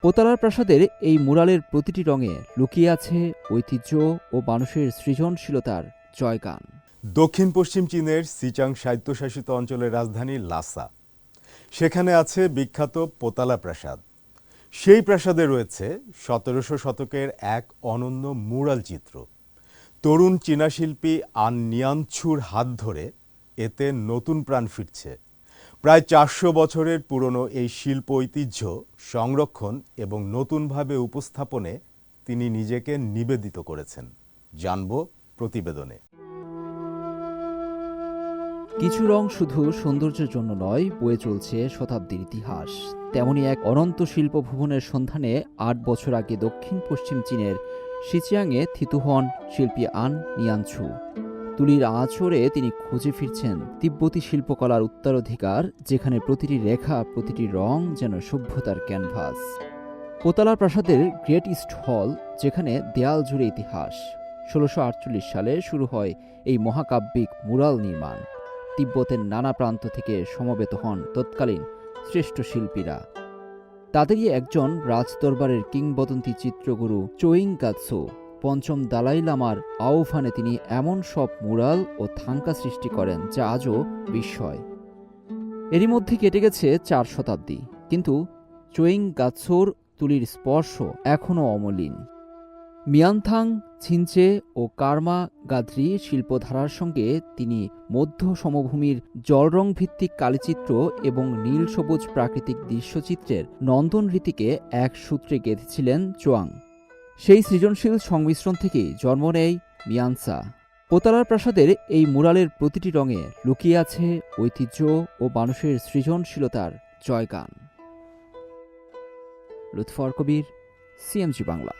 পোতালার প্রাসাদের এই মুরালের প্রতিটি রঙে লুকিয়ে আছে ঐতিহ্য ও মানুষের সৃজনশীলতার জয়গান। দক্ষিণ পশ্চিম চীনের সিচাং স্বায়ত্তশাসিত অঞ্চলের রাজধানী লাসা। সেখানে আছে বিখ্যাত পোতালা প্রাসাদ। সেই প্রাসাদে রয়েছে ১৭০০ শতকের এক অনন্য মুরাল চিত্র। তরুণ চীনা শিল্পী আন নিয়ানছুর হাত ধরে এতে নতুন প্রাণ ফিরছে। প্রায় ৪০০ বছরের পুরনো এই শিল্প ঐতিহ্য সংরক্ষণ এবং নতুনভাবে উপস্থাপনে তিনি নিজেকে নিবেদিত করেছেন। জানব প্রতিবেদনে। কিছু রং শুধু সৌন্দর্যের জন্য নয়, বয়ে চলছে শতাব্দীর ইতিহাস। তেমনি এক অনন্ত শিল্পভুবনের সন্ধানে ৮ বছর আগে দক্ষিণ পশ্চিম চীনের শিচিয়াংয়ে থিতু হন শিল্পী আন নিয়ানছু। তুলির আঁচড়ে তিনি খুঁজে ফিরছেন তিব্বতী শিল্পকলার উত্তরাধিকার, যেখানে প্রতিটি রেখা, প্রতিটি রং যেন সভ্যতার ক্যানভাস। পোতালা প্রাসাদের গ্রেট ইস্ট হল, যেখানে দেয়াল জুড়ে ইতিহাস। ১৬৪৮ সালে শুরু হয় এই মহাকাব্যিক মুরাল নির্মাণ। তিব্বতের নানা প্রান্ত থেকে সমবেত হন তৎকালীন শ্রেষ্ঠ শিল্পীরা। তাদেরই একজন রাজদরবারের কিংবদন্তি চিত্রগুরু চোয়িং গাৎসো। পঞ্চম দালাই লামার আহ্বানে তিনি এমন সব মুরাল ও থাঙ্কা সৃষ্টি করেন যা আজও বিস্ময়। এরই মধ্যে কেটে গেছে ৪ শতাব্দী, কিন্তু চোয়িং গাৎসোর তুলির স্পর্শ এখনও অমলিন। মিয়ানথাং, ছিনচে ও কার্মা গাদ্রি শিল্পধারার সঙ্গে তিনি মধ্য সমভূমির জলরং ভিত্তিক কালিচিত্র এবং নীল সবুজ প্রাকৃতিক দৃশ্যচিত্রের নন্দন রীতিকে এক সূত্রে গেঁথেছিলেন চোয়াং। সেই সৃজনশীল সংমিশ্রণ থেকেই জন্ম নেয় মিয়ানসা। পোতালার প্রাসাদের এই মুরালের প্রতিটি রঙে লুকিয়ে আছে ঐতিহ্য ও মানুষের সৃজনশীলতার জয়গান। লুৎফর কবির, সিএমজি বাংলা।